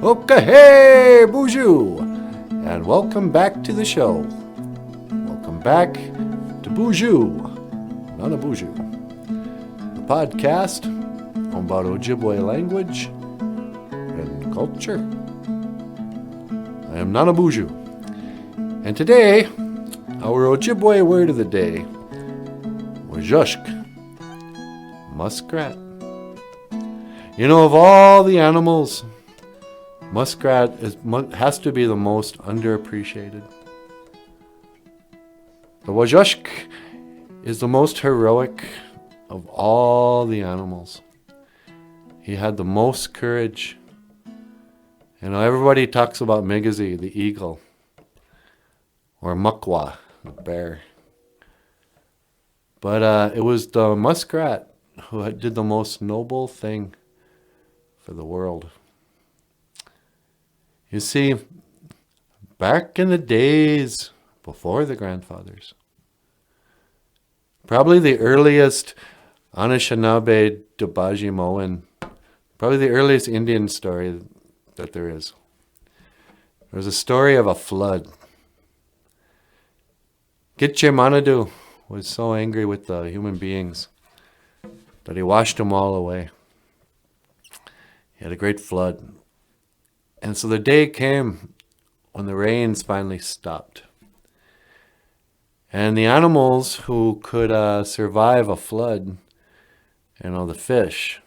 Okay, hey, BOOZHOO, and welcome back to the show. Welcome back to BOOZHOO, NANABOOZHOO, the podcast about OJIBWE language and culture. I am NANABOOZHOO, and today, our OJIBWE word of the day, Wazhushk, muskrat. You know, of all the animals, muskrat has to be the most underappreciated. The Wazhushk is the most heroic of all the animals. He had the most courage. You know, everybody talks about Migazi, the eagle, or Mukwa, the bear. But it was the muskrat who did the most noble thing for the world. You see, back in the days before the grandfathers, probably the earliest Anishinaabe Dubajimoan, probably the earliest Indian story that there is. There's a story of a flood. Gitche was so angry with the human beings that he washed them all away. He had a great flood. And so the day came when the rains finally stopped. And the animals who could survive a flood, you know, the fish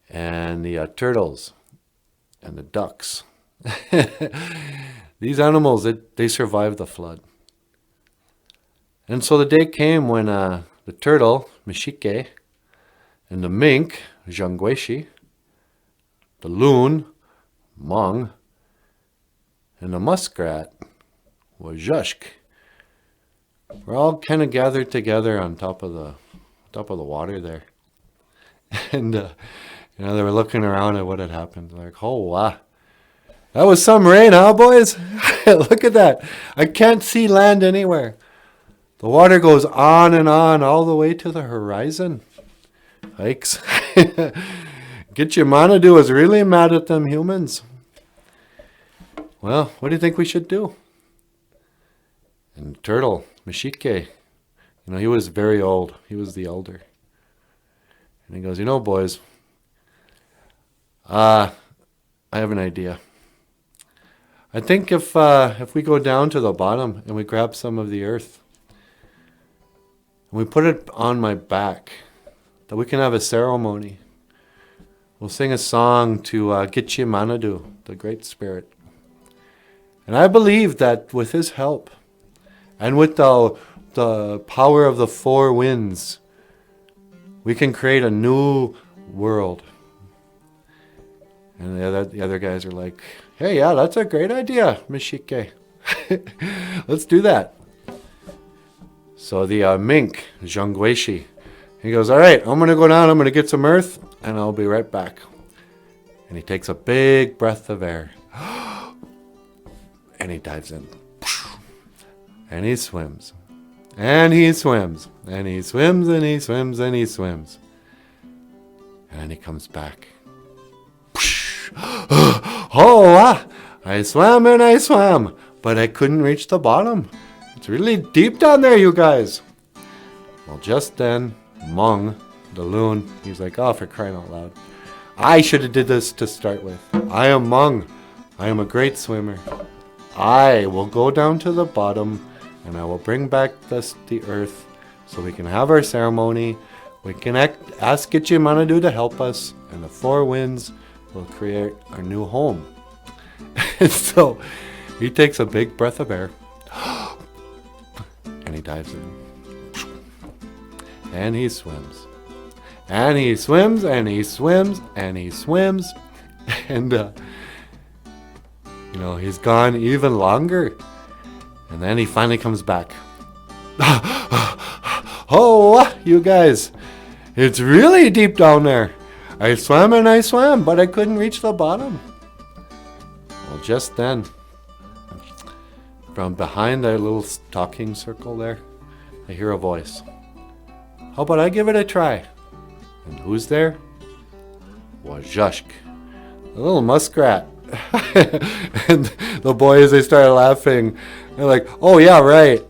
and the turtles and the ducks, these animals, they survived the flood. And so the day came when the turtle, Mishike, and the mink, Zhangweshi, the loon, Mong, and the muskrat, Wazhushk, were all kind of gathered together on top of the water there. And you know, they were looking around at what had happened. Like, oh wow, that was some rain, huh, boys? Look at that. I can't see land anywhere. The water goes on and on all the way to the horizon. Yikes. Gitche was really mad at them humans. Well, what do you think we should do? And the turtle, Mishike, you know, he was very old. He was the elder. And he goes, you know, boys, I have an idea. I think if we go down to the bottom and we grab some of the earth and we put it on my back, that we can have a ceremony. We'll sing a song to Gitche Manadu, the Great Spirit. And I believe that with his help and with the power of the four winds, we can create a new world. And the other guys are like, hey, yeah, that's a great idea, Mishike. Let's do that. So the mink, Zhangweshi, he goes, all right, I'm going to go down, I'm going to get some earth, and I'll be right back. And he takes a big breath of air. And he dives in. And he swims. And he swims. And he swims and he swims and he swims. And then he comes back. Oh, I swam and I swam, but I couldn't reach the bottom. It's really deep down there, you guys. Well, just then, Mong, the loon, he's like, oh, for crying out loud. I should have did this to start with. I am Mong. I am a great swimmer. I will go down to the bottom and I will bring back the earth so we can have our ceremony. We can ask Gitche Manadu to help us, and the four winds will create our new home. And so he takes a big breath of air and he dives in. And he swims. And he swims and he swims and he swims. And you know, he's gone even longer. And then he finally comes back. Oh, you guys, it's really deep down there. I swam and I swam, but I couldn't reach the bottom. Well, just then, from behind that little talking circle there, I hear a voice. How about I give it a try? And who's there? Wazhushk, the little muskrat And the boys, they started laughing. They're like, oh yeah, right.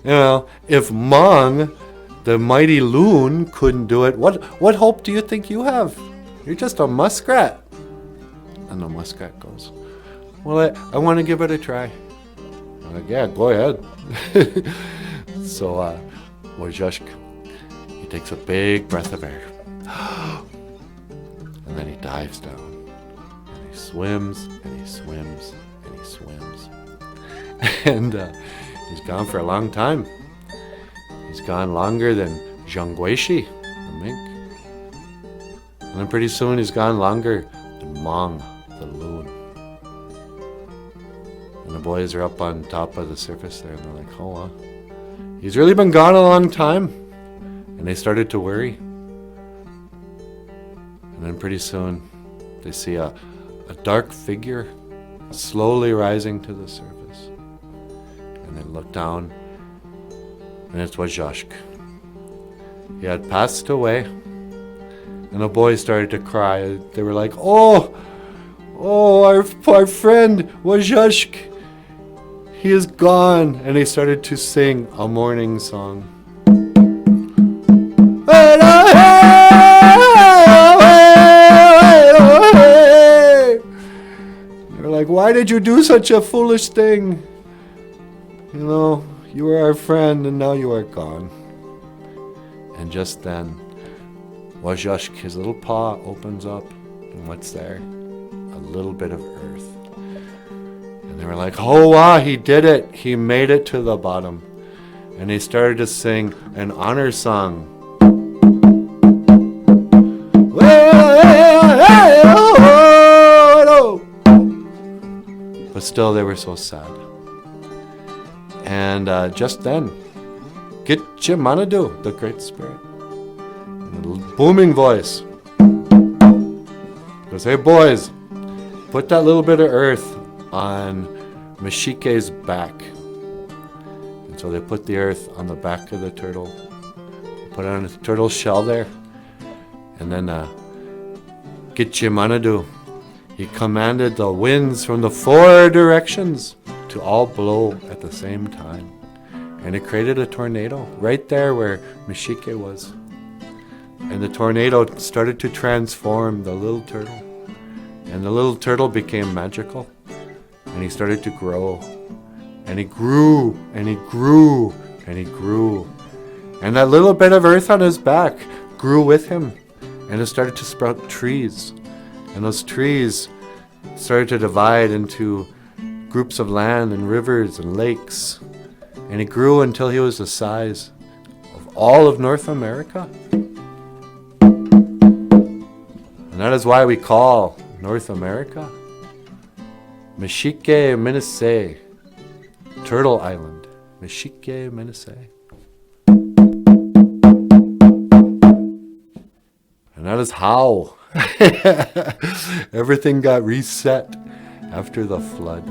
You know, if Mong, the mighty loon, couldn't do it, what hope do you think you have? You're just a muskrat. And the muskrat goes, well, I want to give it a try. I'm like, yeah, go ahead. So Wazhushk, he takes a big breath of air. And then he dives down. And he swims, and he swims, and he swims. And he's gone for a long time. He's gone longer than Zhangguishi, the mink. And then pretty soon he's gone longer than Mong, the loon. And the boys are up on top of the surface there, and they're like, oh, wow. He's really been gone a long time. And they started to worry. And then pretty soon they see a dark figure slowly rising to the surface. And they look down, and it was Wazhushk. He had passed away, and the boys started to cry. They were like, oh, our friend Wazhushk, he is gone. And they started to sing a mourning song. They're like, why did you do such a foolish thing? You know, you were our friend and now you are gone. And just then, Wazhushk, his little paw opens up, and what's there? A little bit of earth. And they were like, oh wow, he did it. He made it to the bottom. And they started to sing an honor song. But still, they were so sad. And just then, GOFUNDME, the Great Spirit, in a booming voice, goes, hey boys, put that little bit of earth on Mashike's back. And so they put the earth on the back of the turtle, put it on the turtle's shell there, and then GOFUNDME, he commanded the winds from the 4 directions to all blow at the same time. And it created a tornado right there where Mashike was. And the tornado started to transform the little turtle. And the little turtle became magical. And he started to grow. And he grew, and he grew, and he grew. And that little bit of earth on his back grew with him. And it started to sprout trees. And those trees started to divide into groups of land and rivers and lakes. And he grew until he was the size of all of North America. And that is why we call North America Mashike Minase, Turtle Island. Mashike Minase. And that is how everything got reset after the flood.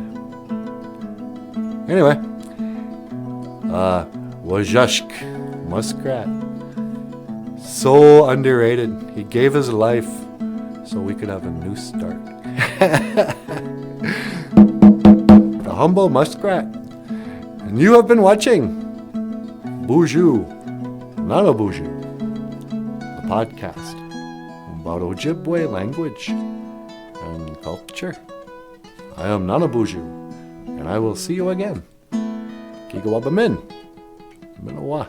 Anyway, Wazhushk, Muskrat, so underrated. He gave his life so we could have a new start. The humble muskrat. And you have been watching BOOZHOO, NANABOOZHOO, the podcast about Ojibwe language and culture. I am NANABOOZHOO, and I will see you again. GOFUNDME. Minawa.